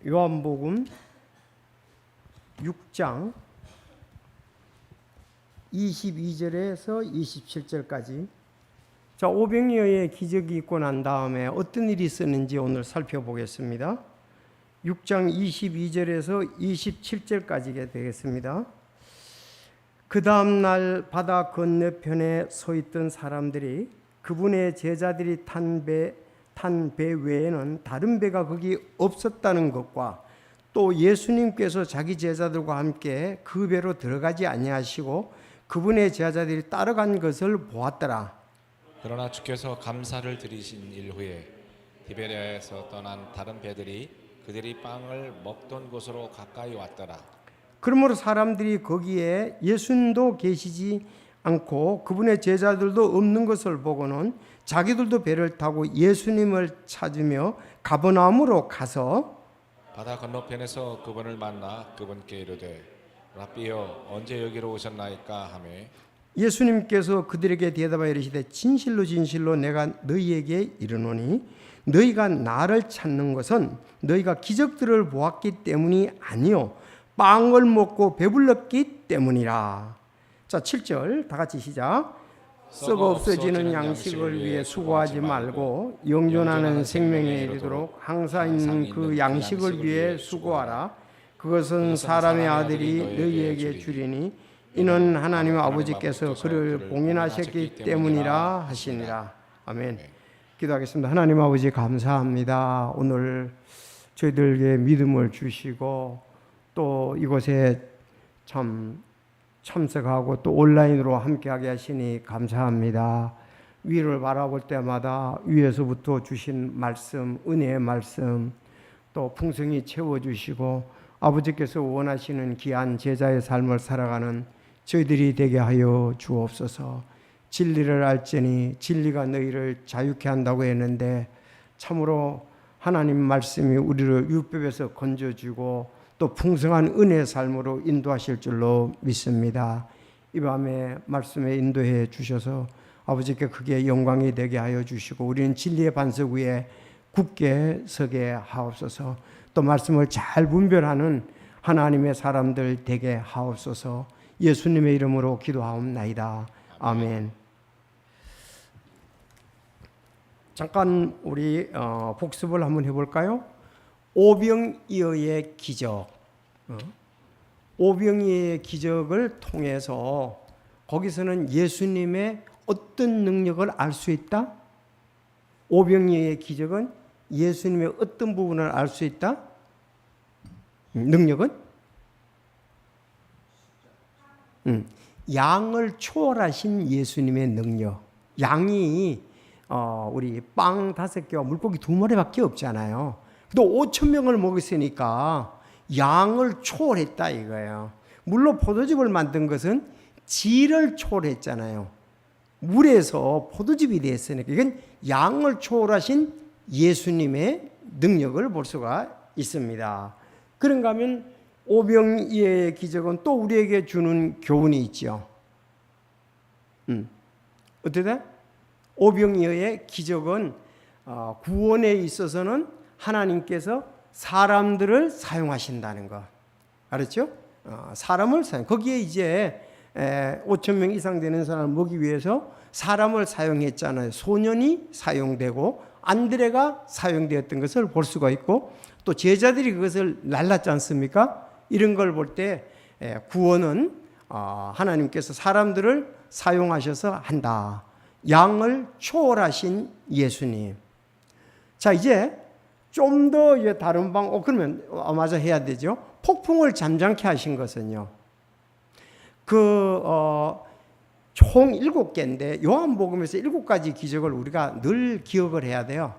요한복음 6장 22절에서 27절까지. 자, 오병이어의 기적이 있고 난 다음에 어떤 일이 있었는지 오늘 살펴보겠습니다. 6장 22절에서 27절까지가 되겠습니다. 그 다음 날 바다 건너편에 서 있던 사람들이 그분의 제자들이 탄 배 외에는 다른 배가 거기 없었다는 것과 또 예수님께서 자기 제자들과 함께 그 배로 들어가지 아니하시고 그분의 제자들이 따라간 것을 보았더라. 그러나 주께서 감사를 드리신 일 후에 디베랴에서 떠난 다른 배들이 그들이 빵을 먹던 곳으로 가까이 왔더라. 그러므로 사람들이 거기에 예수님도 계시지 않고 그분의 제자들도 없는 것을 보고는 자기들도 배를 타고 예수님을 찾으며 가버나움으로 가서 바다 건너편에서 그분을 만나 그분께 이르되 라삐여 언제 여기로 오셨나이까 하매 예수님께서 그들에게 대답하여 이르시되 진실로 진실로 내가 너희에게 이르노니 너희가 나를 찾는 것은 너희가 기적들을 보았기 때문이 아니요 빵을 먹고 배불렀기 때문이라. 자, 7절 다 같이 시작. 썩어 없어지는 양식을 위해 수고하지 말고 영존하는 생명에 이르도록 항상 있는 그 양식을 위해 수고하라. 그것은 사람의 아들이 너희에게 주리니 이는 하나님 아버지께서 그를 봉인하셨기 때문이라 하시니라. 아멘. 기도하겠습니다. 하나님 아버지 감사합니다. 오늘 저희들에게 믿음을 주시고 또 이곳에 참석하고 또 온라인으로 함께하게 하시니 감사합니다. 위를 바라볼 때마다 위에서부터 주신 말씀, 은혜의 말씀 또 풍성히 채워주시고 아버지께서 원하시는 귀한 제자의 삶을 살아가는 저희들이 되게 하여 주옵소서. 진리를 알지니 진리가 너희를 자유케 한다고 했는데 참으로 하나님 말씀이 우리를 율법에서 건져주고 또 풍성한 은혜의 삶으로 인도하실 줄로 믿습니다. 이 밤에 말씀에 인도해 주셔서 아버지께 크게 영광이 되게 하여 주시고 우리는 진리의 반석 위에 굳게 서게 하옵소서. 또 말씀을 잘 분별하는 하나님의 사람들 되게 하옵소서. 예수님의 이름으로 기도하옵나이다. 아멘. 잠깐 우리 복습을 한번 해볼까요? 오병이어의 기적. 오병이어의 기적을 통해서 거기서는 예수님의 어떤 능력을 알 수 있다? 오병이어의 기적은 예수님의 어떤 부분을 알 수 있다? 능력은? 양을 초월하신 예수님의 능력. 양이 우리 빵 5개와 물고기 2마리밖에 없잖아요. 또 5,000명을 먹였으니까 양을 초월했다 이거예요. 물로 포도즙을 만든 것은 질을 초월했잖아요. 물에서 포도즙이 됐으니까 이건 양을 초월하신 예수님의 능력을 볼 수가 있습니다. 그런가 하면 오병이어의 기적은 또 우리에게 주는 교훈이 있죠. 어떻게 돼? 오병이어의 기적은 구원에 있어서는 하나님께서 사람들을 사용하신다는 거 알았죠? 사람을 사용. 거기에 이제 5,000명 이상 되는 사람을 먹기 위해서 사람을 사용했잖아요. 소년이 사용되고 안드레가 사용되었던 것을 볼 수가 있고 또 제자들이 그것을 날랐지 않습니까? 이런 걸 볼 때 구원은 하나님께서 사람들을 사용하셔서 한다. 양을 초월하신 예수님. 자, 이제 좀 더 다른 그러면 맞아 해야 되죠. 폭풍을 잠잠케 하신 것은요. 총 7개인데 요한복음에서 7가지 기적을 우리가 늘 기억을 해야 돼요.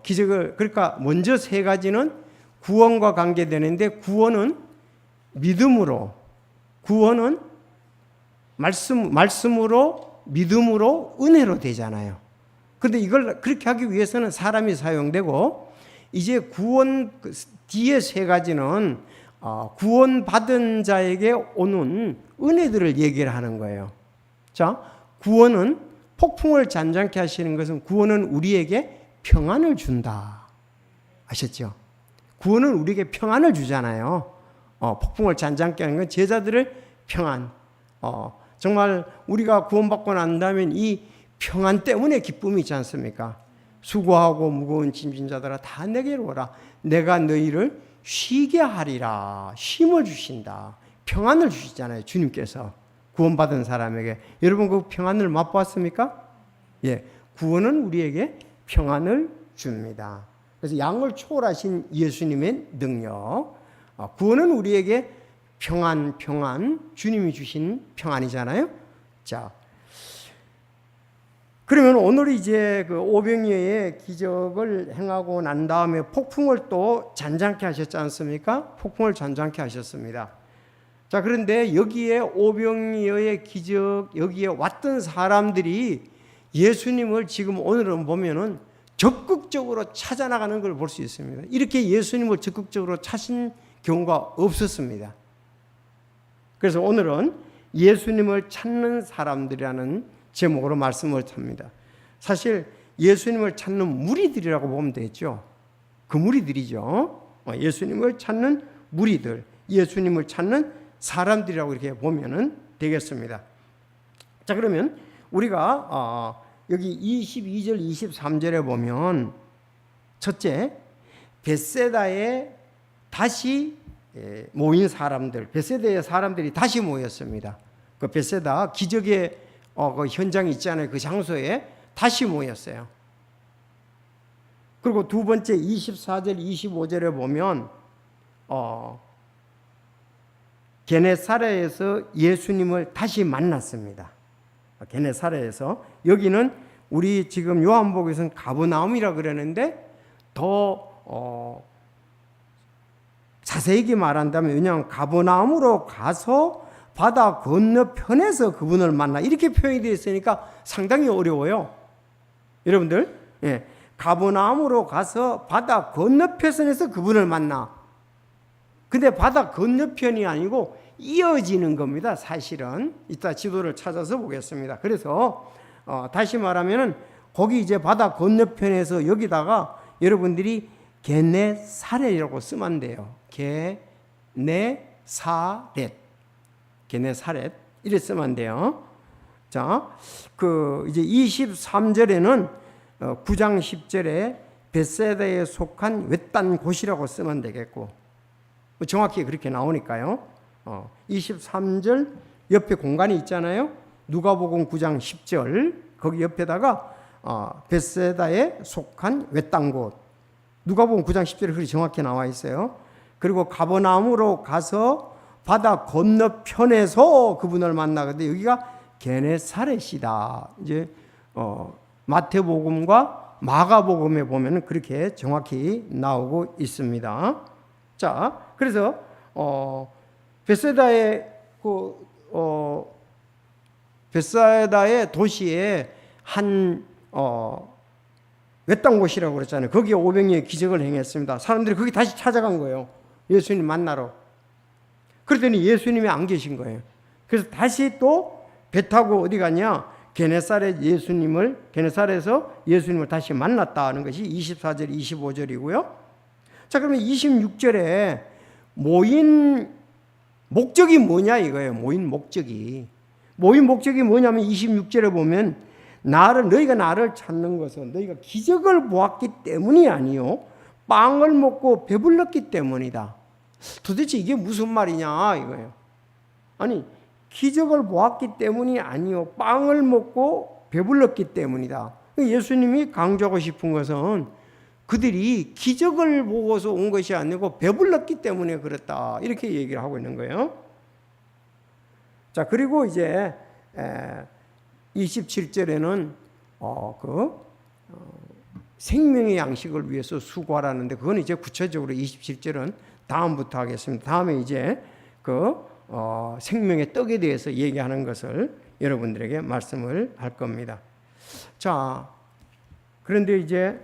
기적을 그러니까 먼저 3가지는 구원과 관계되는데 구원은 믿음으로, 구원은 말씀으로, 믿음으로, 은혜로 되잖아요. 그런데 이걸 그렇게 하기 위해서는 사람이 사용되고 이제 구원 뒤에 3가지는 구원받은 자에게 오는 은혜들을 얘기를 하는 거예요. 자, 구원은 폭풍을 잠잠케 하시는 것은 구원은 우리에게 평안을 준다. 아셨죠? 구원은 우리에게 평안을 주잖아요. 폭풍을 잔잔케 하는 건 제자들의 평안. 정말 우리가 구원받고 난 다음에 이 평안 때문에 기쁨이 있지 않습니까? 수고하고 무거운 짐진 자들아 다 내게로 오라. 내가 너희를 쉬게 하리라. 쉼을 주신다. 평안을 주시잖아요. 주님께서 구원받은 사람에게. 여러분 그 평안을 맛보았습니까? 예, 구원은 우리에게 평안을 줍니다. 그래서 양을 초월하신 예수님의 능력. 구원은 우리에게 평안, 주님이 주신 평안이잖아요. 자, 그러면 오늘 이제 그 오병이어의 기적을 행하고 난 다음에 폭풍을 또 잔잔케 하셨지 않습니까? 폭풍을 잔잔케 하셨습니다. 자, 그런데 여기에 오병이어의 기적, 여기에 왔던 사람들이 예수님을 지금 오늘은 보면은 적극적으로 찾아나가는 걸 볼 수 있습니다. 이렇게 예수님을 적극적으로 찾은 경우가 없었습니다. 그래서 오늘은 예수님을 찾는 사람들이라는 제목으로 말씀을 합니다. 사실 예수님을 찾는 무리들이라고 보면 되겠죠. 그 무리들이죠. 예수님을 찾는 무리들, 예수님을 찾는 사람들이라고 이렇게 보면 되겠습니다. 자, 그러면 우리가 여기 22절, 23절에 보면 첫째, 벳세다에 다시 모인 사람들, 벳세다의 사람들이 다시 모였습니다. 그 벳세다 기적의 그 현장이 있잖아요. 그 장소에 다시 모였어요. 그리고 두 번째 24절, 25절에 보면 게네사렛에서 예수님을 다시 만났습니다. 게네사렛에서 여기는 우리 지금 요한복음에서는 가버나움이라 그러는데 더 자세히 말한다면 왜냐하면 가버나움으로 가서 바다 건너편에서 그분을 만나 이렇게 표현이 되어 있으니까 상당히 어려워요. 여러분들, 예, 가버나움으로 가서 바다 건너편에서 그분을 만나. 근데 바다 건너편이 아니고 이어지는 겁니다. 사실은 이따 지도를 찾아서 보겠습니다. 그래서 다시 말하면은 거기 이제 바다 건너편에서 여기다가 여러분들이 게네사렛이라고 쓰면 돼요. 게네사렛 이렇게 쓰면 안 돼요. 자, 그 이제 23절에는 9장 10절에 벳세다에 속한 외딴 곳이라고 쓰면 되겠고 정확히 그렇게 나오니까요. 23절 옆에 공간이 있잖아요. 누가복음 9장 10절 거기 옆에다가 벳세다에 속한 외딴 곳. 누가복음 9장 10절에 그렇게 정확히 나와 있어요. 그리고 가버나움으로 가서 바다 건너편에서 그분을 만나는데 여기가 게네사렛이다. 이제 마태복음과 마가복음에 보면 그렇게 정확히 나오고 있습니다. 자, 그래서 벳사이다의 도시에 한 외딴 곳이라고 그랬잖아요. 거기에 오병이어의 기적을 행했습니다. 사람들이 거기 다시 찾아간 거예요. 예수님 만나러. 그랬더니 예수님이 안 계신 거예요. 그래서 다시 또 배 타고 어디 가냐? 게네사렛에서 예수님을 다시 만났다는 것이 24절, 25절이고요. 자, 그러면 26절에 모인 목적이 뭐냐 이거예요. 모인 목적이 뭐냐면 26절에 보면 너희가 나를 찾는 것은 너희가 기적을 보았기 때문이 아니요 빵을 먹고 배불렀기 때문이다. 도대체 이게 무슨 말이냐 이거예요. 아니 기적을 보았기 때문이 아니요 빵을 먹고 배불렀기 때문이다. 예수님이 강조하고 싶은 것은 그들이 기적을 보고서 온 것이 아니고 배불렀기 때문에 그렇다. 이렇게 얘기를 하고 있는 거예요. 자, 그리고 이제 27절에는 생명의 양식을 위해서 수고하라는데 그건 이제 구체적으로 27절은 다음부터 하겠습니다. 다음에 이제 생명의 떡에 대해서 얘기하는 것을 여러분들에게 말씀을 할 겁니다. 자, 그런데 이제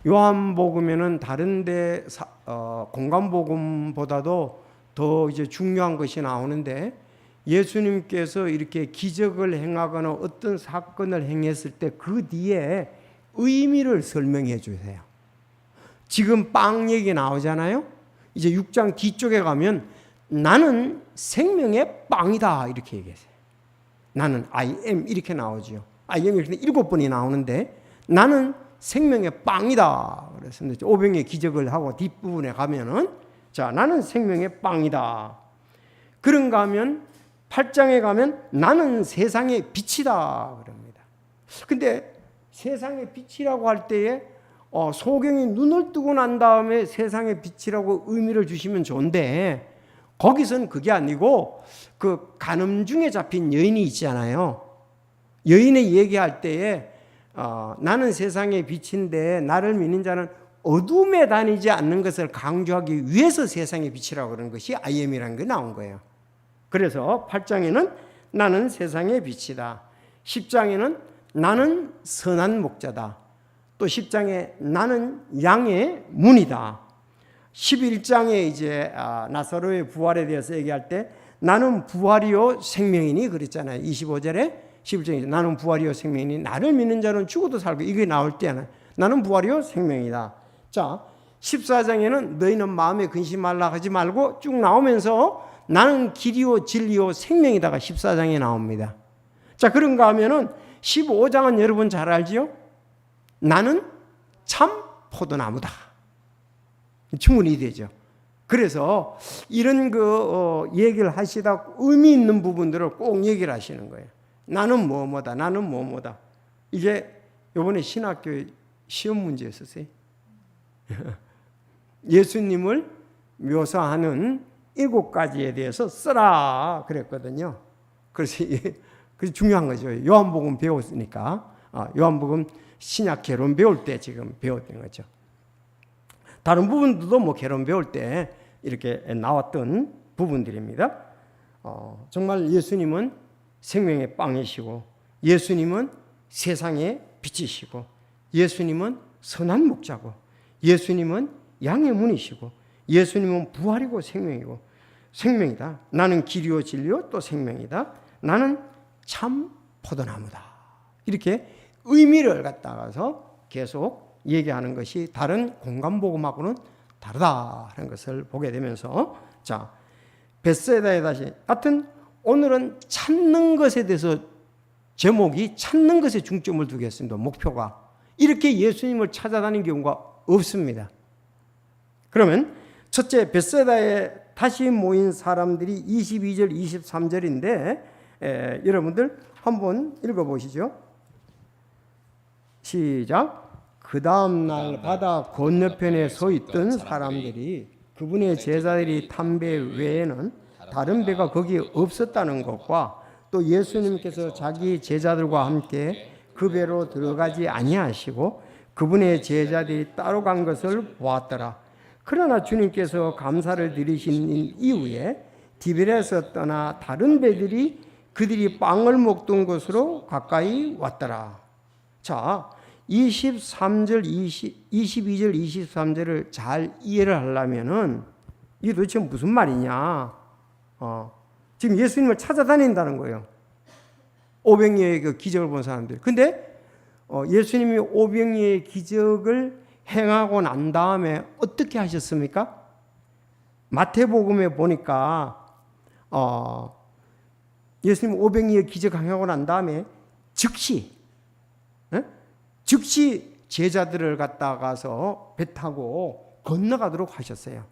요한복음에는 다른데 공간복음보다도 더 이제 중요한 것이 나오는데 예수님께서 이렇게 기적을 행하거나 어떤 사건을 행했을 때 그 뒤에 의미를 설명해 주세요. 지금 빵 얘기 나오잖아요. 이제 6장 뒤쪽에 가면 나는 생명의 빵이다 이렇게 얘기했어요. 나는 I am 이렇게 나오죠. I am 이렇게 7번이 나오는데 나는 생명의 빵이다. 그래서 오병의 기적을 하고 뒷부분에 가면은 자, 나는 생명의 빵이다. 그런가 하면 8장에 가면 나는 세상의 빛이다 그럽니다. 근데 세상의 빛이라고 할 때에 소경이 눈을 뜨고 난 다음에 세상의 빛이라고 의미를 주시면 좋은데 거기선 그게 아니고 그 간음중에 잡힌 여인이 있잖아요. 여인의 얘기할 때에 나는 세상의 빛인데 나를 믿는 자는 어둠에 다니지 않는 것을 강조하기 위해서 세상의 빛이라고 그러는 것이 I am이라는 게 나온 거예요. 그래서 8장에는 나는 세상의 빛이다. 10장에는 나는 선한 목자다. 또 10장에 나는 양의 문이다. 11장에 이제 나사로의 부활에 대해서 얘기할 때 나는 부활이요 생명이니 그랬잖아요. 25절에 11장에 나는 부활이요 생명이니 나를 믿는 자는 죽어도 살고 이게 나올 때는 나는 부활이요 생명이다. 자, 14장에는 너희는 마음에 근심하려 하지 말고 쭉 나오면서 나는 길이요 진리요 생명이다가 14장에 나옵니다. 자, 그런가 하면은 15장은 여러분 잘 알지요? 나는 참 포도나무다. 충분히 되죠. 그래서 이런 얘기를 하시다 의미 있는 부분들을 꼭 얘기를 하시는 거예요. 나는 뭐뭐다. 나는 뭐뭐다. 이게 이번에 신학교 시험 문제였었어요. 예수님을 묘사하는 7가지에 대해서 쓰라 그랬거든요. 그래서 그게 중요한 거죠. 요한복음 배웠으니까. 요한복음 신약 개론 배울 때 지금 배웠던 거죠. 다른 부분들도 뭐 개론 배울 때 이렇게 나왔던 부분들입니다. 정말 예수님은 생명의 빵이시고 예수님은 세상의 빛이시고 예수님은 선한 목자고 예수님은 양의 문이시고 예수님은 부활이고 생명이고 생명이다. 나는 길이요 진리요 또 생명이다. 나는 참 포도나무다. 이렇게 의미를 갖다가서 계속 얘기하는 것이 다른 공간복음하고는 다르다는 것을 보게 되면서 자, 벳세다에 다시 하여튼 오늘은 찾는 것에 대해서 제목이 찾는 것에 중점을 두겠습니다. 목표가 이렇게 예수님을 찾아다니는 경우가 없습니다. 그러면 첫째 벳세다에 다시 모인 사람들이 22절 23절인데 여러분들 한번 읽어보시죠. 시작. 그 다음 날 바다 건너편에 서 있던 사람들이 그분의 제자들이 탄 배 외에는 다른 배가 거기에 없었다는 것과 또 예수님께서 자기 제자들과 함께 그 배로 들어가지 아니하시고 그분의 제자들이 따로 간 것을 보았더라. 그러나 주님께서 감사를 드리신 이후에 디베레에서 떠나 다른 배들이 그들이 빵을 먹던 곳으로 가까이 왔더라. 자, 23절, 22절, 23절을 잘 이해를 하려면은 이게 도대체 무슨 말이냐? 지금 예수님을 찾아다닌다는 거예요. 오병이어의 그 기적을 본 사람들. 근데 예수님이 오병이어의 기적을 행하고 난 다음에 어떻게 하셨습니까? 마태복음에 보니까 예수님 오병이어 기적 행하고 난 다음에 즉시 제자들을 갖다가서 배 타고 건너가도록 하셨어요.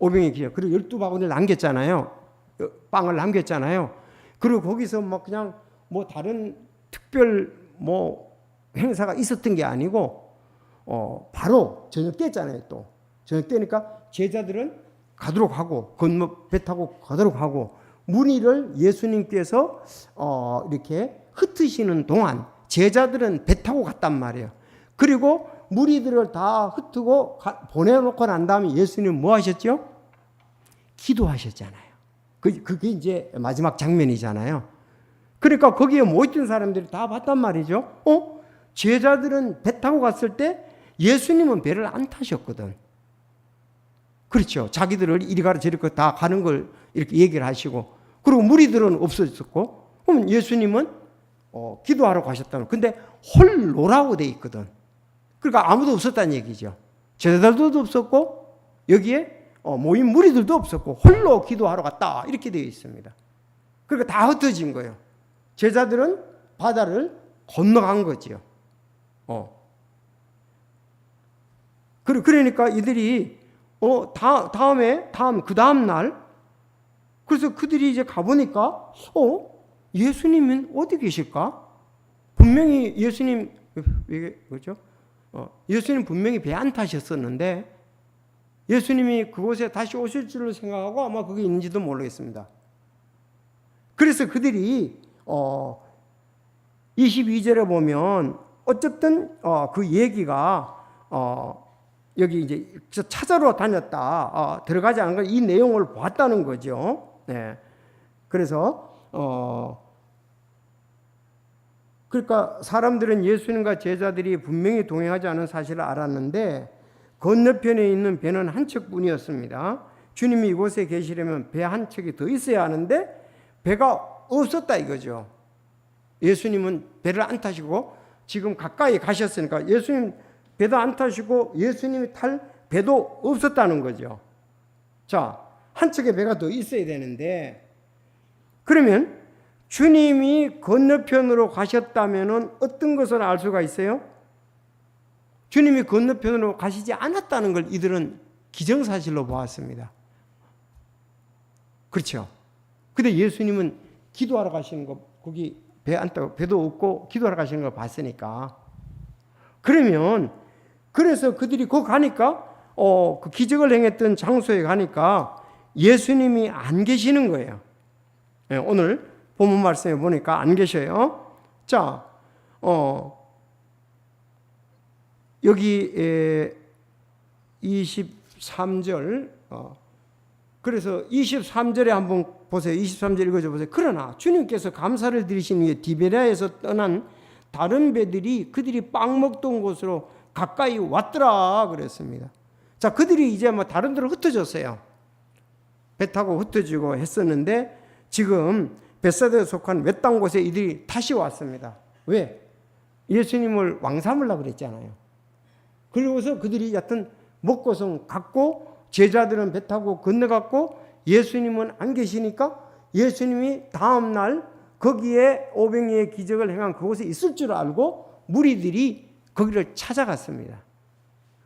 오병이어 기적. 그리고 12바구니를 남겼잖아요. 빵을 남겼잖아요. 그리고 거기서 뭐 그냥 뭐 다른 특별 뭐 행사가 있었던 게 아니고 바로 저녁 때잖아요. 또 저녁 때니까 제자들은 가도록 하고 건너 배 타고 가도록 하고 무리를 예수님께서 이렇게 흩으시는 동안 제자들은 배 타고 갔단 말이에요. 그리고 무리들을 다 흩고 보내놓고 난 다음에 예수님은 뭐 하셨죠? 기도하셨잖아요. 그게 이제 마지막 장면이잖아요. 그러니까 거기에 모였던 사람들이 다 봤단 말이죠. 제자들은 배 타고 갔을 때 예수님은 배를 안 타셨거든. 그렇죠. 자기들을 이리 가라 저리 가라 다 가는 걸 이렇게 얘기를 하시고 그리고 무리들은 없어졌고 그러면 예수님은 기도하러 가셨다는. 근데 홀로라고 돼 있거든. 그러니까 아무도 없었다는 얘기죠. 제자들도 없었고 여기에 모인 무리들도 없었고 홀로 기도하러 갔다 이렇게 되어 있습니다. 그러니까 다 흩어진 거예요. 제자들은 바다를 건너간 거지요. 그러니까 이들이 그 다음 날 그래서 그들이 이제 가보니까 예수님은 어디 계실까? 분명히 예수님 그렇죠? 예수님 분명히 배 안 타셨었는데 예수님이 그곳에 다시 오실 줄로 생각하고 아마 그게 있는지도 모르겠습니다. 그래서 그들이 22절에 보면 어쨌든 그 얘기가 여기 이제 찾아러 다녔다 들어가지 않은 걸 이 내용을 봤다는 거죠. 네. 그래서 그러니까 사람들은 예수님과 제자들이 분명히 동행하지 않은 사실을 알았는데 건너편에 있는 배는 한 척뿐이었습니다. 주님이 이곳에 계시려면 배 한 척이 더 있어야 하는데 배가 없었다 이거죠. 예수님은 배를 안 타시고 지금 가까이 가셨으니까 예수님 배도 안 타시고 예수님이 탈 배도 없었다는 거죠. 자, 한 척의 배가 더 있어야 되는데 그러면 주님이 건너편으로 가셨다면 어떤 것을 알 수가 있어요? 주님이 건너편으로 가시지 않았다는 걸 이들은 기정사실로 보았습니다. 그렇죠? 근데 예수님은 기도하러 가시는 거 거기 배 안 타고 배도 없고 기도하러 가시는 걸 봤으니까 그러면 그래서 그들이 거기 가니까 그 기적을 행했던 장소에 가니까 예수님이 안 계시는 거예요. 네, 오늘 본문 말씀에 보니까 안 계셔요. 자, 여기 23절 그래서 23절에 한번 보세요. 23절 읽어줘 보세요. 그러나 주님께서 감사를 드리신 후에 디베랴에서 떠난 다른 배들이 그들이 빵 먹던 곳으로 가까이 왔더라 그랬습니다. 자, 그들이 이제 뭐 다른 데로 흩어졌어요. 배 타고 흩어지고 했었는데 지금 벳사다에 속한 외딴 곳에 이들이 다시 왔습니다. 왜? 예수님을 왕 삼으려고 그랬잖아요. 그리고서 그들이 여튼 먹고서 갔고 제자들은 배 타고 건너갔고 예수님은 안 계시니까 예수님이 다음 날 거기에 500리의 기적을 행한 그곳에 있을 줄 알고 무리들이 거기를 찾아갔습니다.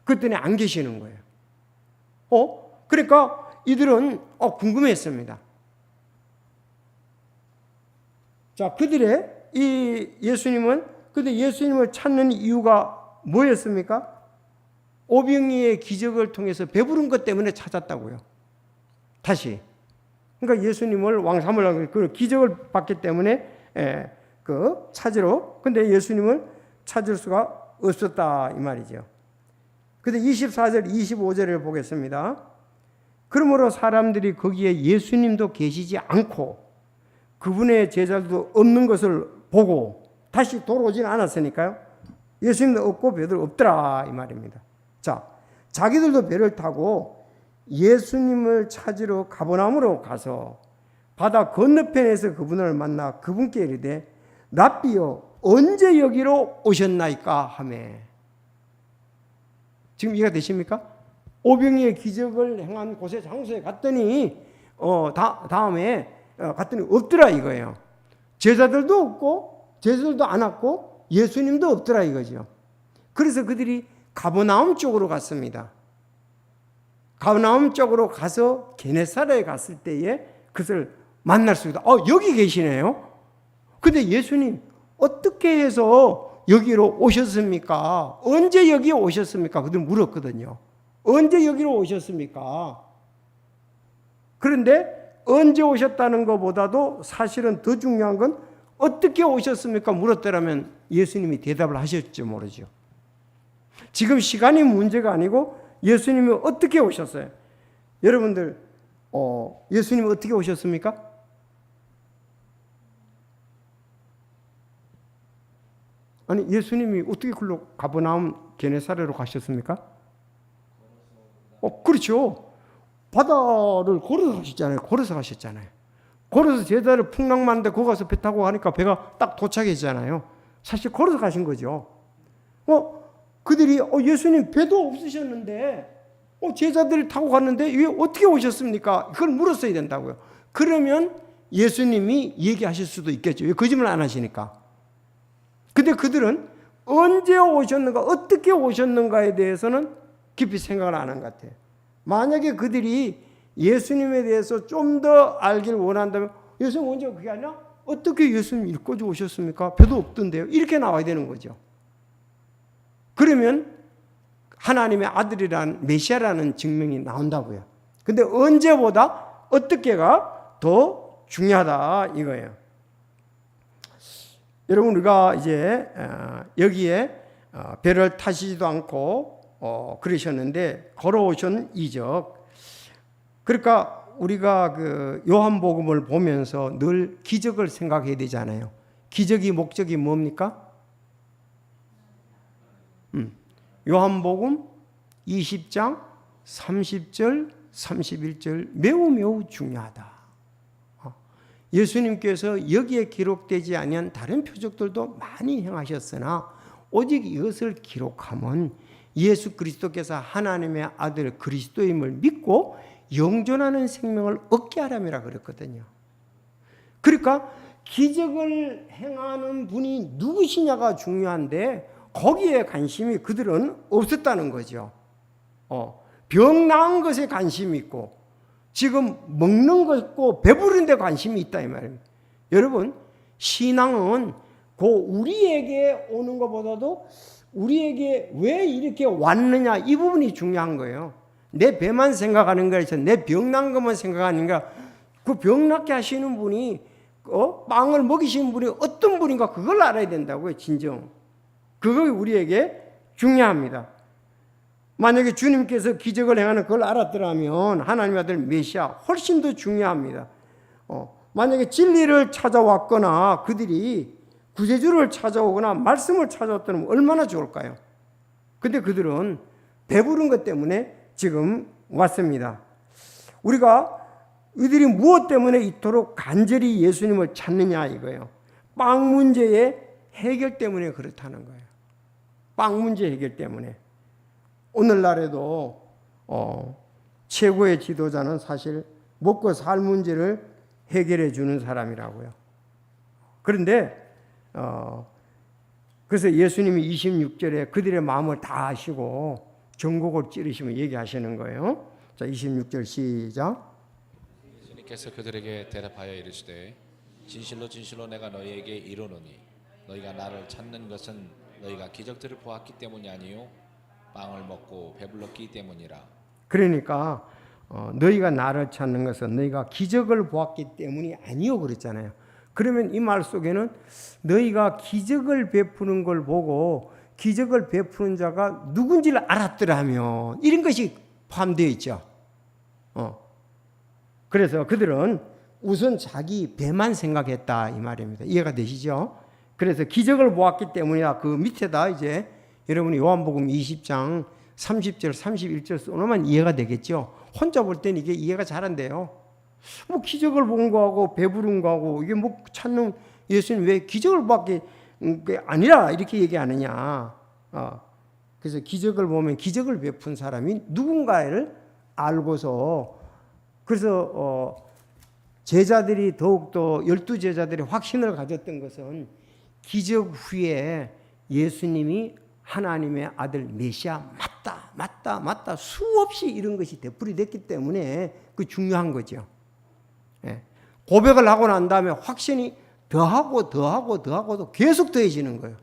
그랬더니 안 계시는 거예요. 그러니까 이들은 궁금했습니다. 자, 그들의 이 예수님은 근데 예수님을 찾는 이유가 뭐였습니까? 오병이의 기적을 통해서 배부른 것 때문에 찾았다고요. 다시. 그러니까 예수님을 왕 삼으려고 그 기적을 받기 때문에 그 찾으러. 근데 예수님을 찾을 수가 없었다 이 말이죠. 근데 24절 25절을 보겠습니다. 그러므로 사람들이 거기에 예수님도 계시지 않고 그분의 제자들도 없는 것을 보고 다시 돌아오지는 않았으니까요. 예수님도 없고 배도 없더라 이 말입니다. 자, 자기들도 배를 타고 예수님을 찾으러 가버나움으로 가서 바다 건너편에서 그분을 만나 그분께 이르되 랍비여 언제 여기로 오셨나이까 하매. 지금 이해가 되십니까? 오병이의 기적을 행한 곳에 장소에 갔더니 다음에 갔더니 없더라 이거예요. 제자들도 없고 제자들도 안 왔고 예수님도 없더라 이거죠. 그래서 그들이 가버나움 쪽으로 갔습니다. 가버나움 쪽으로 가서 게네사라에 갔을 때에 그것을 만날 수 있다. 여기 계시네요. 근데 예수님 어떻게 해서 여기로 오셨습니까? 언제 여기 오셨습니까? 그들 물었거든요. 언제 여기로 오셨습니까? 그런데 언제 오셨다는 것보다도 사실은 더 중요한 건 어떻게 오셨습니까? 물었더라면 예수님이 대답을 하셨지 모르죠. 지금 시간이 문제가 아니고 예수님이 어떻게 오셨어요? 여러분들 예수님이 어떻게 오셨습니까? 아니 예수님이 어떻게 글로 가버나움 게네사레로 가셨습니까? 그렇죠. 바다를 걸어서 가셨잖아요. 걸어서 가셨잖아요. 걸어서 제자를 풍랑만데 거기 가서 배 타고 가니까 배가 딱 도착했잖아요. 사실 걸어서 가신 거죠. 그들이 예수님 배도 없으셨는데 제자들이 타고 갔는데 왜 어떻게 오셨습니까? 그걸 물었어야 된다고요. 그러면 예수님이 얘기하실 수도 있겠죠. 왜 거짓말 안 하시니까. 근데 그들은 언제 오셨는가, 어떻게 오셨는가에 대해서는 깊이 생각을 안 한 것 같아요. 만약에 그들이 예수님에 대해서 좀 더 알길 원한다면, 예수님 언제 그게 아니라 어떻게 예수님 일꿔줘 오셨습니까? 배도 없던데요. 이렇게 나와야 되는 거죠. 그러면 하나님의 아들이란 메시아라는 증명이 나온다고요. 근데 언제보다 어떻게가 더 중요하다 이거예요. 여러분, 우리가 이제 여기에 배를 타시지도 않고 그러셨는데 걸어오신 이적. 그러니까 우리가 그 요한복음을 보면서 늘 기적을 생각해야 되잖아요. 기적이 목적이 뭡니까? 요한복음 20장 30절 31절 매우 중요하다. 예수님께서 여기에 기록되지 아니한 다른 표적들도 많이 행하셨으나 오직 이것을 기록하면 예수 그리스도께서 하나님의 아들 그리스도임을 믿고 영존하는 생명을 얻게 하람이라 그랬거든요. 그러니까 기적을 행하는 분이 누구시냐가 중요한데 거기에 관심이 그들은 없었다는 거죠. 병 나은 것에 관심이 있고 지금 먹는 거 있고 배부른 데 관심이 있다 이 말입니다. 여러분, 신앙은 우리에게 오는 것보다도 우리에게 왜 이렇게 왔느냐 이 부분이 중요한 거예요. 내 배만 생각하는 거에서 내 병난 것만 생각하는 거야. 그 병낫게 하시는 분이 빵을 먹이시는 분이 어떤 분인가 그걸 알아야 된다고요. 진정. 그거 우리에게 중요합니다. 만약에 주님께서 기적을 행하는 그걸 알았더라면 하나님의 아들 메시아 훨씬 더 중요합니다. 만약에 진리를 찾아왔거나 그들이 구세주를 찾아오거나 말씀을 찾아왔다면 얼마나 좋을까요? 근데 그들은 배부른 것 때문에 지금 왔습니다. 이들이 무엇 때문에 이토록 간절히 예수님을 찾느냐 이거예요. 빵 문제의 해결 때문에 그렇다는 거예요. 빵 문제 해결 때문에. 오늘날에도 최고의 지도자는 사실 먹고 살 문제를 해결해 주는 사람이라고요. 그런데 그래서 예수님이 26절에 그들의 마음을 다 아시고 전곡을 찌르시면 얘기하시는 거예요. 자, 26절 시작. 예수님께서 그들에게 대답하여 이르시되 진실로 진실로 내가 너희에게 이르노니 너희가 나를 찾는 것은 너희가 기적들을 보았기 때문이 아니요 빵을 먹고 배불렀기 때문이라. 그러니까 너희가 나를 찾는 것은 너희가 기적을 보았기 때문이 아니요 그랬잖아요. 그러면 이 말 속에는 너희가 기적을 베푸는 걸 보고 기적을 베푸는 자가 누군지를 알았더라면 이런 것이 포함되어 있죠. 그래서 그들은 우선 자기 배만 생각했다 이 말입니다. 이해가 되시죠? 그래서 기적을 보았기 때문이야. 그 밑에다 이제 여러분이 요한복음 20장 30절 31절 써놓으면 이해가 되겠죠. 혼자 볼 때는 이게 이해가 잘 안 돼요. 뭐 기적을 본 거하고 배부른 거하고 이게 뭐 찾는 예수님 왜 기적을 밖에 아니라 이렇게 얘기하느냐. 그래서 기적을 보면 기적을 베푼 사람이 누군가를 알고서 그래서 제자들이 더욱더 12제자들이 확신을 가졌던 것은 기적 후에 예수님이 하나님의 아들 메시아 맞다 수없이 이런 것이 되풀이됐기 때문에 그 중요한 거죠. 고백을 하고 난 다음에 확신이 더하고도 계속 더해지는 거예요.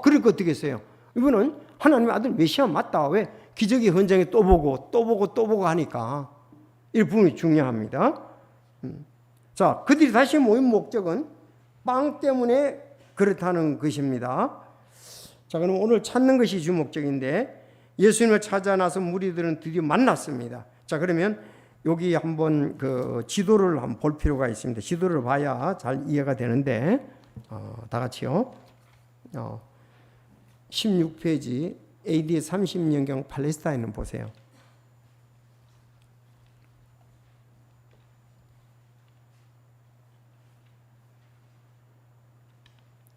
그러니까 어떻게 했어요? 이분은 하나님의 아들 메시아 맞다. 왜? 기적의 현장에 또 보고 하니까 이 부분이 중요합니다. 자, 그들이 다시 모인 목적은 빵 때문에 그렇다는 것입니다. 자, 그럼 오늘 찾는 것이 주목적인데 예수님을 찾아 나서 무리들은 드디어 만났습니다. 자, 그러면 여기 한번 그 지도를 한번 볼 필요가 있습니다. 지도를 봐야 잘 이해가 되는데 다 같이요. 16페이지 AD 30년경 팔레스타인을 보세요.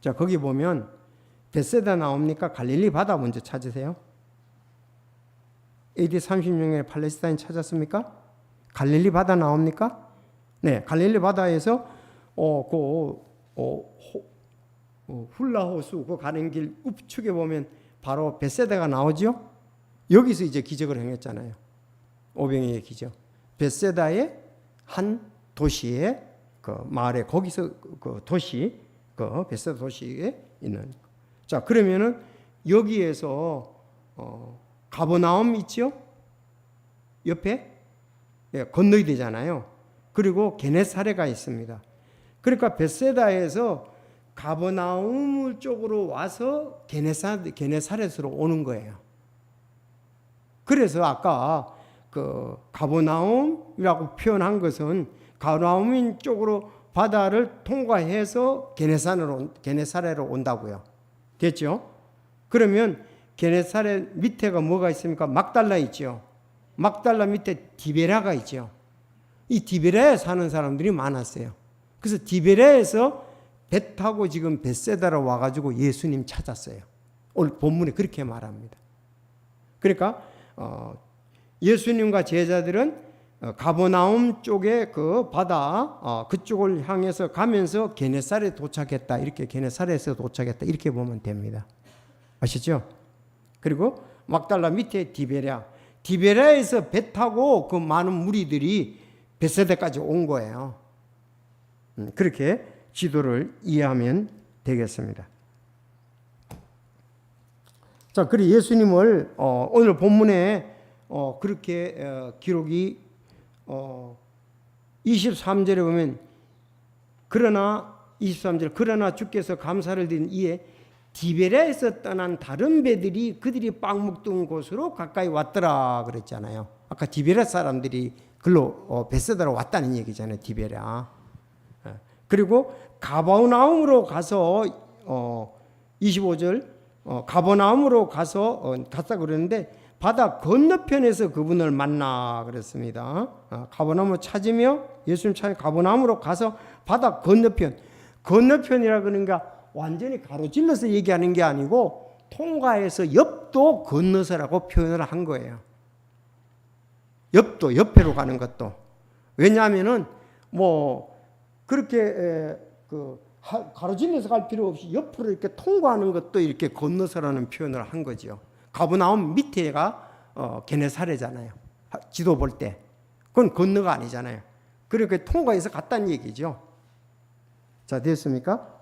자, 거기 보면 벳세다 나옵니까? 갈릴리 바다 먼저 찾으세요. AD 36년에 팔레스타인 찾았습니까? 갈릴리 바다 나옵니까? 네, 갈릴리 바다에서 훌라호수 그 가는 길 우측에 보면 바로 벳세다가 나오죠. 여기서 이제 기적을 행했잖아요. 오병이의 기적. 벳세다의 한 도시의 그 마을에 거기서 그 도시 그 벳세다 도시에 있는. 자, 그러면은 여기에서 가버나움 있죠? 옆에 건너야 되잖아요. 그리고 게네사레가 있습니다. 그러니까 벳세다에서 가버나움 쪽으로 와서 게네사렛으로 오는 거예요. 그래서 아까 그 가버나움이라고 표현한 것은 가버나움 쪽으로 바다를 통과해서 게네사렛으로 온다고요. 됐죠? 그러면 게네사렛 밑에가 뭐가 있습니까? 막달라 있죠. 막달라 밑에 디베라가 있죠. 이 디베라에 사는 사람들이 많았어요. 그래서 디베라에서 배 타고 지금 벳세다로 와가지고 예수님 찾았어요. 오늘 본문에 그렇게 말합니다. 그러니까 예수님과 제자들은 가버나움 쪽에 그 바다 그쪽을 향해서 가면서 게네사렛에 도착했다. 이렇게 게네사렛에서 도착했다. 이렇게 보면 됩니다. 아시죠? 그리고 막달라 밑에 디베라에서 배 타고 그 많은 무리들이 벳세다까지 온 거예요. 그렇게 지도를 이해하면 되겠습니다. 자, 그리고 예수님을 오늘 본문에 그렇게 기록이 23절에 보면 그러나 23절 그러나 주께서 감사를 드린 이에 디베라에서 떠난 다른 배들이 그들이 빵 먹던 곳으로 가까이 왔더라 그랬잖아요. 아까 디베라 사람들이 글로 벳세다로 왔다는 얘기잖아요. 디베라. 그리고 가버나움으로 가서 25절 가버나움으로 가서 갔다 그러는데 바다 건너편에서 그분을 만나 그랬습니다. 가버나움을 찾으며 예수님 찾아 가버나움으로 가서 바다 건너편이라 그러니까 완전히 가로질러서 얘기하는 게 아니고 통과해서 옆도 건너서라고 표현을 한 거예요. 옆도 옆으로 가는 것도. 왜냐하면은 뭐 그렇게 가로질러서 갈 필요 없이 옆으로 이렇게 통과하는 것도 이렇게 건너서라는 표현을 한 거죠. 가버나움 밑에가 게네사레잖아요. 지도 볼 때. 그건 건너가 아니잖아요. 그렇게 통과해서 갔다는 얘기죠. 자, 됐습니까?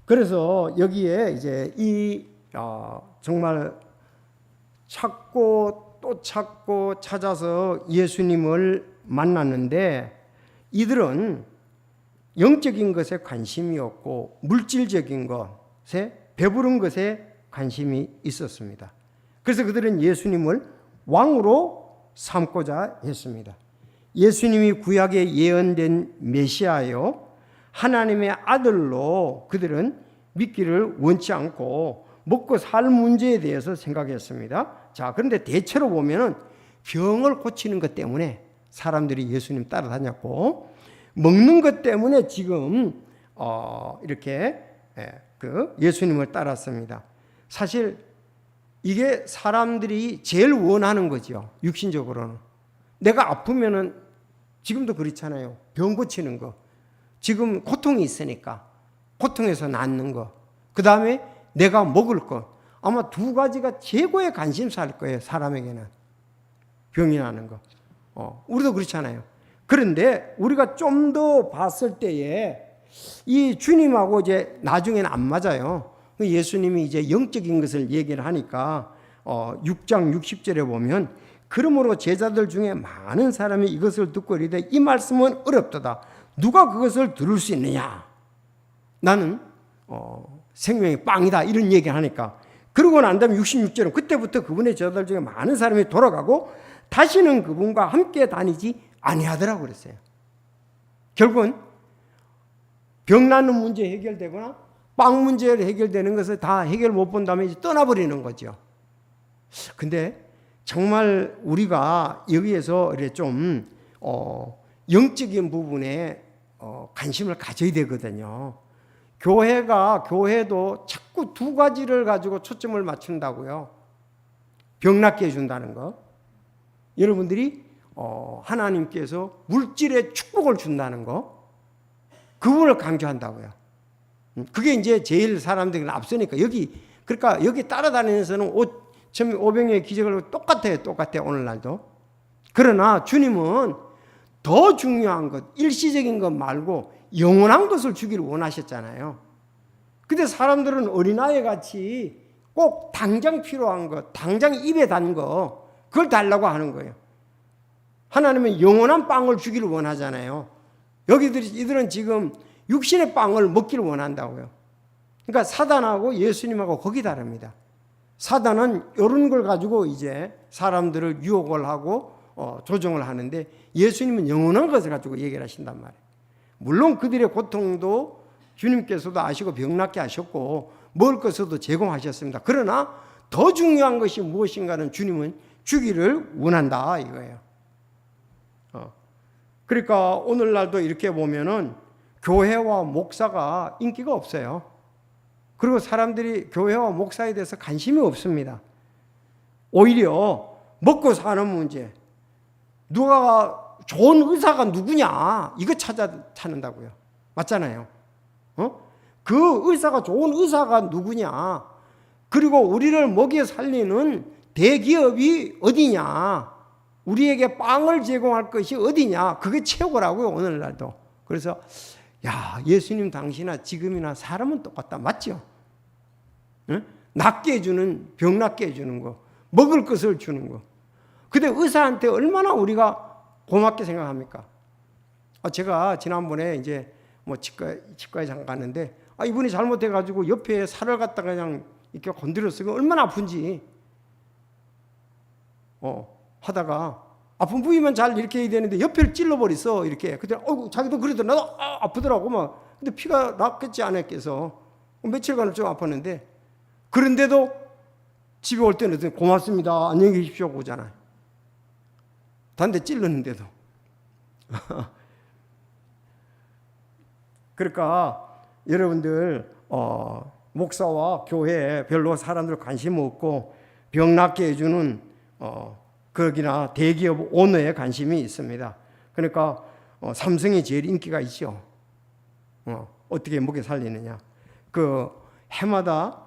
그래서 여기에 이제 이 정말 찾고 또 찾고 찾아서 예수님을 만났는데 이들은 영적인 것에 관심이 없고 물질적인 것에 배부른 것에 관심이 있었습니다. 그래서 그들은 예수님을 왕으로 삼고자 했습니다. 예수님이 구약에 예언된 메시아요 하나님의 아들로 그들은 믿기를 원치 않고 먹고 살 문제에 대해서 생각했습니다. 자, 그런데 대체로 보면은 병을 고치는 것 때문에 사람들이 예수님 따라다녔고 먹는 것 때문에 지금 이렇게 그 예수님을 따랐습니다. 사실 이게 사람들이 제일 원하는 거죠. 육신적으로는. 내가 아프면은 지금도 그렇잖아요. 병 고치는 거. 지금 고통이 있으니까 고통에서 낫는 거. 그 다음에 내가 먹을 것. 아마 두 가지가 최고의 관심사일 거예요. 사람에게는. 병이 나는 거. 우리도 그렇잖아요. 그런데 우리가 좀 더 봤을 때에 이 주님하고 이제 나중에는 안 맞아요. 예수님이 이제 영적인 것을 얘기를 하니까 6장 60절에 보면 그러므로 제자들 중에 많은 사람이 이것을 듣고 이르되 이 말씀은 어렵도다. 누가 그것을 들을 수 있느냐? 나는 생명의 빵이다. 이런 얘기를 하니까 그러고 난 다음에 66절은 그때부터 그분의 제자들 중에 많은 사람이 돌아가고 다시는 그분과 함께 다니지 아니하더라고 그랬어요. 결국은 병 낫는 문제 해결되거나 빵 문제 해결되는 것을 다 해결 못 본 다음에 이제 떠나버리는 거죠. 근데 정말 우리가 여기에서 이렇게 좀 영적인 부분에 관심을 가져야 되거든요. 교회도 자꾸 두 가지를 가지고 초점을 맞춘다고요. 병 낫게 해준다는 거. 여러분들이 하나님께서 물질의 축복을 준다는 거. 그분을 강조한다고요. 그게 이제 제일 사람들이 앞서니까 그러니까 여기 따라다니면서는 500명의 기적을 똑같아요. 오늘날도. 그러나 주님은 더 중요한 것, 일시적인 것 말고 영원한 것을 주기를 원하셨잖아요. 근데 사람들은 어린아이 같이 꼭 당장 필요한 것, 당장 입에 단 거, 그걸 달라고 하는 거예요. 하나님은 영원한 빵을 주기를 원하잖아요. 이들은 지금 육신의 빵을 먹기를 원한다고요. 그러니까 사단하고 예수님하고 거기 다릅니다. 사단은 이런 걸 가지고 이제 사람들을 유혹을 하고 조종을 하는데, 예수님은 영원한 것을 가지고 얘기를 하신단 말이에요. 물론 그들의 고통도 주님께서도 아시고 병낫게 하셨고 먹을 것도 제공하셨습니다. 그러나 더 중요한 것이 무엇인가는 주님은 주기를 원한다 이거예요. 그러니까 오늘날도 이렇게 보면은 교회와 목사가 인기가 없어요. 그리고 사람들이 교회와 목사에 대해서 관심이 없습니다. 오히려 먹고 사는 문제, 누가 좋은 의사가 누구냐 이거 찾는다고요. 맞잖아요. 그 의사가 좋은 의사가 누구냐, 그리고 우리를 먹여 살리는 대기업이 어디냐, 우리에게 빵을 제공할 것이 어디냐, 그게 최고라고요 오늘날도. 그래서 예수님 당시나 지금이나 사람은 똑같다. 맞죠? 낫게 해주는, 병 낫게 해주는 거, 먹을 것을 주는 거. 근데 의사한테 얼마나 우리가 고맙게 생각합니까? 제가 지난번에 이제 치과에 잠깐 갔는데, 이분이 잘못해가지고 옆에 살을 갖다가 그냥 이렇게 건드렸어요. 얼마나 아픈지. 하다가 아픈 부위만 잘 이렇게 해야 되는데 옆에를 찔러버렸어. 이렇게. 그때 자기도 그러더라. 나도 아프더라고 막. 근데 피가 났겠지 않았겠어. 며칠간을 좀 아팠는데, 그런데도 집에 올 때는 고맙습니다, 안녕히 계십시오 오잖아요. 단데 찔렀는데도. 그러니까 여러분들 목사와 교회에 별로 사람들 관심 없고 병 낫게 해주는 거기나 대기업 오너에 관심이 있습니다. 그러니까 삼성이 제일 인기가 있죠. 어떻게 먹여 살리느냐. 그 해마다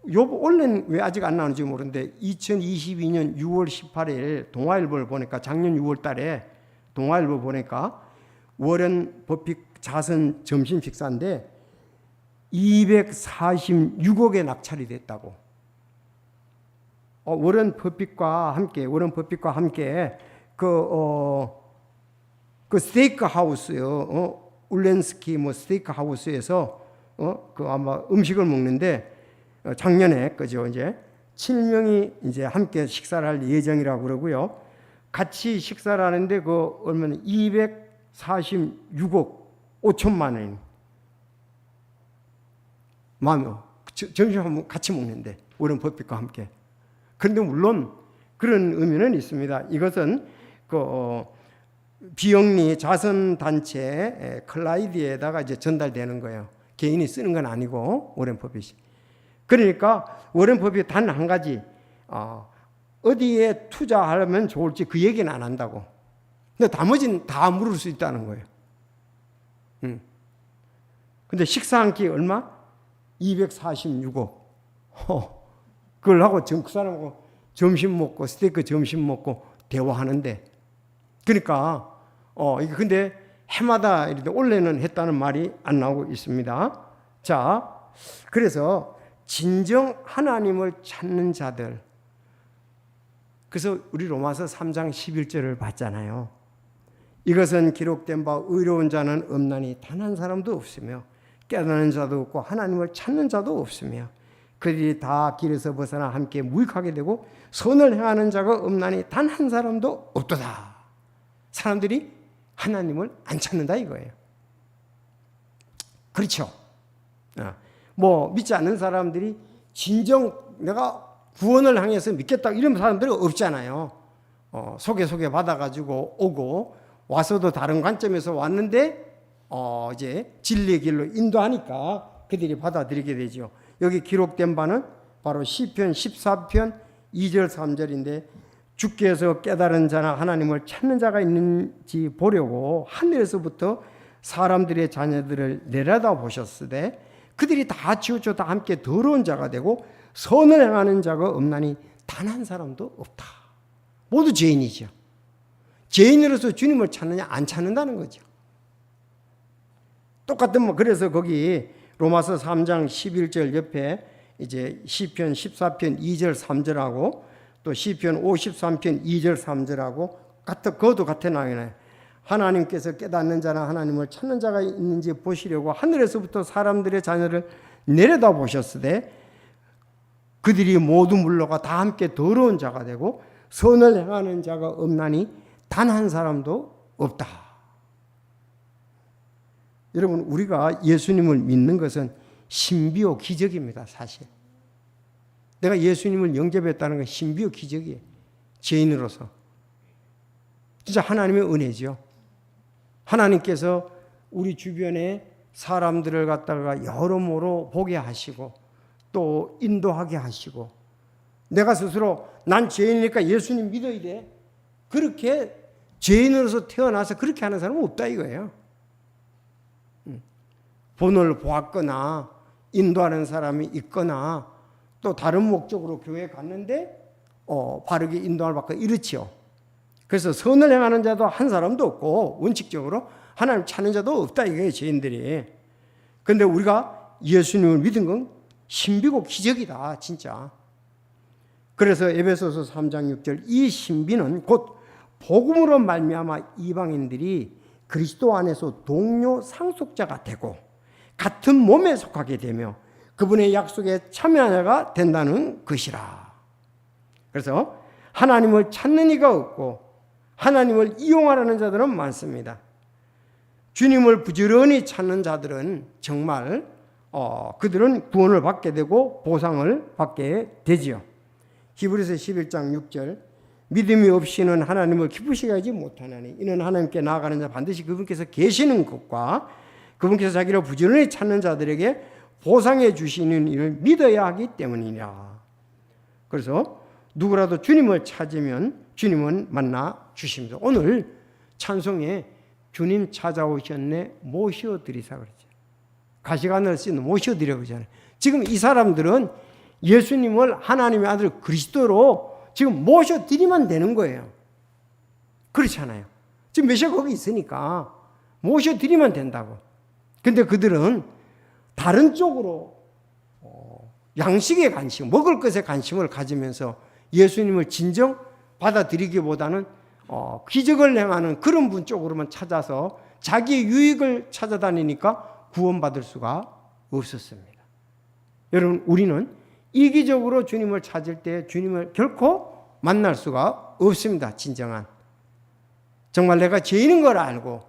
원래는 왜 아직 안 나오는지 모르는데 2022년 6월 18일 동아일보를 보니까, 작년 6월 달에 동아일보 보니까 워렌 버핏 자선 점심 식사인데 246억에 낙찰이 됐다고. 워렌 버핏과 함께 그 스테이크 하우스요. 울렌스키 스테이크 하우스에서 그 아마 음식을 먹는데, 작년에 그죠, 이제 7명이 이제 함께 식사를 할 예정이라고 그러고요. 같이 식사를 하는데 그 얼마나 246억 5천만 원. 점심 같이 먹는데 워렌 버핏과 함께. 그런데 물론 그런 의미는 있습니다. 이것은 그 비영리 자선 단체 클라이드에다가 이제 전달되는 거예요. 개인이 쓰는 건 아니고 워렌 버핏이. 그러니까 워렌 버핏 단 한 가지, 어디에 투자하면 좋을지 그 얘기는 안 한다고. 근데 나머지는 다 물을 수 있다는 거예요. 근데 식사 한 끼 얼마? 246억. 그걸 하고 그 사람하고 점심 먹고 스테이크 점심 먹고 대화하는데, 그러니까 근데 해마다 이렇게 올해는 했다는 말이 안 나오고 있습니다. 자, 그래서 진정 하나님을 찾는 자들, 그래서 우리 로마서 3장 11절을 봤잖아요. 이것은 기록된 바 의로운 자는 없나니 단 한 사람도 없으며 깨닫는 자도 없고 하나님을 찾는 자도 없으며 그들이 다 길에서 벗어나 함께 무익하게 되고 선을 행하는 자가 없나니 단 한 사람도 없도다. 사람들이 하나님을 안 찾는다 이거예요. 그렇죠. 믿지 않는 사람들이 진정 내가 구원을 향해서 믿겠다 이런 사람들이 없잖아요. 소개 받아가지고 오고 와서도 다른 관점에서 왔는데 이제 진리의 길로 인도하니까 그들이 받아들이게 되죠. 여기 기록된 바는 바로 시편 14편 2절 3절인데 주께서 깨달은 자나 하나님을 찾는 자가 있는지 보려고 하늘에서부터 사람들의 자녀들을 내려다 보셨으되 그들이 다 치우쳐 다 함께 더러운 자가 되고 선을 행하는 자가 없나니 단 한 사람도 없다. 모두 죄인이죠. 죄인으로서 주님을 찾느냐 안 찾는다는 거죠. 똑같은 그래서 거기 로마서 3장 11절 옆에 이제 시편 14편 2절 3절하고 또 시편 53편 2절 3절하고 그것도 같은 나오나요. 하나님께서 깨닫는 자나 하나님을 찾는 자가 있는지 보시려고 하늘에서부터 사람들의 자녀를 내려다 보셨으되 그들이 모두 물러가 다 함께 더러운 자가 되고 선을 행하는 자가 없나니 단 한 사람도 없다. 여러분, 우리가 예수님을 믿는 것은 신비요 기적입니다. 사실 내가 예수님을 영접했다는 건 신비요 기적이에요. 죄인으로서 진짜 하나님의 은혜죠. 하나님께서 우리 주변에 사람들을 갖다가 여러모로 보게 하시고 또 인도하게 하시고 내가 스스로 난 죄인이니까 예수님 믿어야 돼. 그렇게 죄인으로서 태어나서 그렇게 하는 사람은 없다 이거예요. 본을 보았거나 인도하는 사람이 있거나 또 다른 목적으로 교회에 갔는데 바르게 인도를 받고 이렇지요. 그래서 선을 행하는 자도 한 사람도 없고 원칙적으로 하나님 찾는 자도 없다 이거예요. 죄인들이. 그런데 우리가 예수님을 믿은 건 신비고 기적이다 진짜. 그래서 에베소서 3장 6절 이 신비는 곧 복음으로 말미암아 이방인들이 그리스도 안에서 동료 상속자가 되고 같은 몸에 속하게 되며 그분의 약속에 참여자가 된다는 것이라. 그래서 하나님을 찾는 이가 없고 하나님을 이용하려는 자들은 많습니다. 주님을 부지런히 찾는 자들은 정말 그들은 구원을 받게 되고 보상을 받게 되지요. 히브리서 11장 6절 믿음이 없이는 하나님을 기쁘시게 하지 못하나니 이는 하나님께 나아가는 자 반드시 그분께서 계시는 것과 그분께서 자기를 부지런히 찾는 자들에게 보상해 주시는 일을 믿어야 하기 때문이라. 그래서 누구라도 주님을 찾으면 주님은 만나 주십니다. 오늘 찬송에 주님 찾아오셨네 모셔드리사 그러죠. 가시관을 쓰는 모셔드려 그러잖아요. 지금 이 사람들은 예수님을 하나님의 아들 그리스도로 지금 모셔드리면 되는 거예요. 그렇잖아요. 지금 메시아 거기 있으니까 모셔드리면 된다고. 근데 그들은 다른 쪽으로 양식에 관심, 먹을 것에 관심을 가지면서 예수님을 진정 받아들이기보다는 기적을 행하는 그런 분 쪽으로만 찾아서 자기의 유익을 찾아다니니까 구원받을 수가 없었습니다. 여러분, 우리는 이기적으로 주님을 찾을 때 주님을 결코 만날 수가 없습니다. 진정한. 정말 내가 죄인인 걸 알고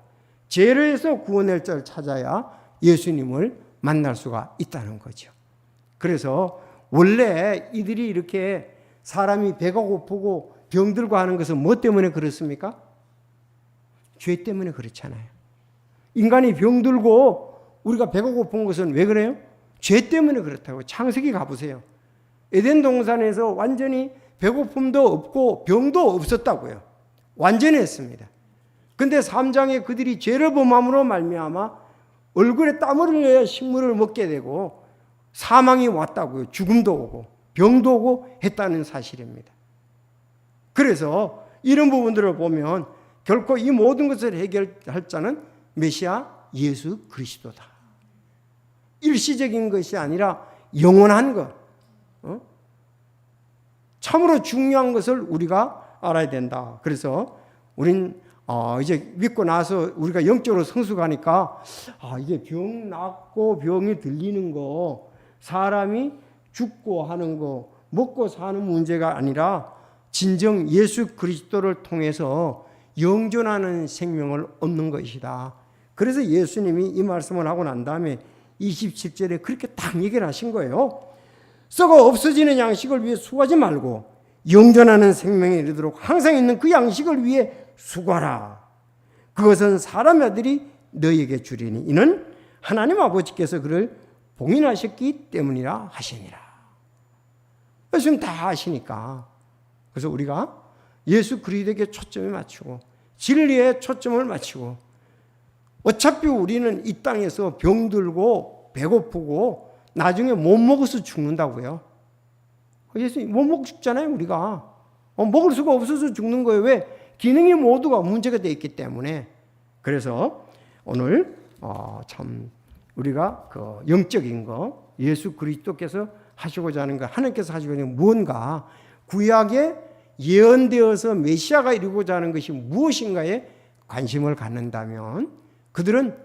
죄를 해서 구원할 자를 찾아야 예수님을 만날 수가 있다는 거죠. 그래서 원래 이들이 이렇게 사람이 배가 고프고 병들고 하는 것은 뭐 때문에 그렇습니까? 죄 때문에 그렇잖아요. 인간이 병들고 우리가 배가 고픈 것은 왜 그래요? 죄 때문에 그렇다고. 창세기 가보세요. 에덴 동산에서 완전히 배고픔도 없고 병도 없었다고요. 완전히 했습니다. 근데 3장에 그들이 죄를 범함으로 말미암아 얼굴에 땀을 흘려야 식물을 먹게 되고 사망이 왔다고요. 죽음도 오고 병도 오고 했다는 사실입니다. 그래서 이런 부분들을 보면 결코 이 모든 것을 해결할 자는 메시아 예수 그리스도다. 일시적인 것이 아니라 영원한 것, 참으로 중요한 것을 우리가 알아야 된다. 그래서 우린 이제 믿고 나서 우리가 영적으로 성숙하니까 이게 병 낫고 병이 들리는 거, 사람이 죽고 하는 거, 먹고 사는 문제가 아니라 진정 예수 그리스도를 통해서 영존하는 생명을 얻는 것이다. 그래서 예수님이 이 말씀을 하고 난 다음에 27절에 그렇게 딱 얘기를 하신 거예요. 썩어 없어지는 양식을 위해 수고하지 말고 영존하는 생명에 이르도록 항상 있는 그 양식을 위해 수고하라. 그것은 사람의 아들이 너희에게 주리니 이는 하나님 아버지께서 그를 봉인하셨기 때문이라 하시니라. 예수님 다 아시니까. 그래서 우리가 예수 그리스도에게 초점을 맞추고 진리에 초점을 맞추고, 어차피 우리는 이 땅에서 병들고 배고프고 나중에 못 먹어서 죽는다고요. 예수님 못 먹고 죽잖아요. 우리가 먹을 수가 없어서 죽는 거예요. 왜? 기능이 모두가 문제가 되어 있기 때문에. 그래서 오늘 참 우리가 그 영적인 거, 예수 그리스도께서 하시고자 하는 거, 하나님께서 하시고자 하는 무언가, 구약에 예언되어서 메시아가 이루고자 하는 것이 무엇인가에 관심을 갖는다면 그들은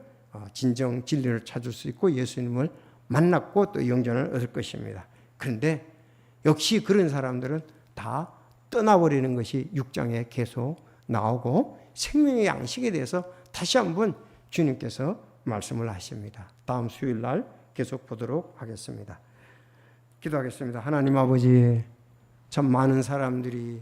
진정 진리를 찾을 수 있고 예수님을 만났고 또 영전을 얻을 것입니다. 그런데 역시 그런 사람들은 다 떠나버리는 것이 6장에 계속 나오고 생명의 양식에 대해서 다시 한번 주님께서 말씀을 하십니다. 다음 수요일 날 계속 보도록 하겠습니다. 기도하겠습니다. 하나님 아버지, 참 많은 사람들이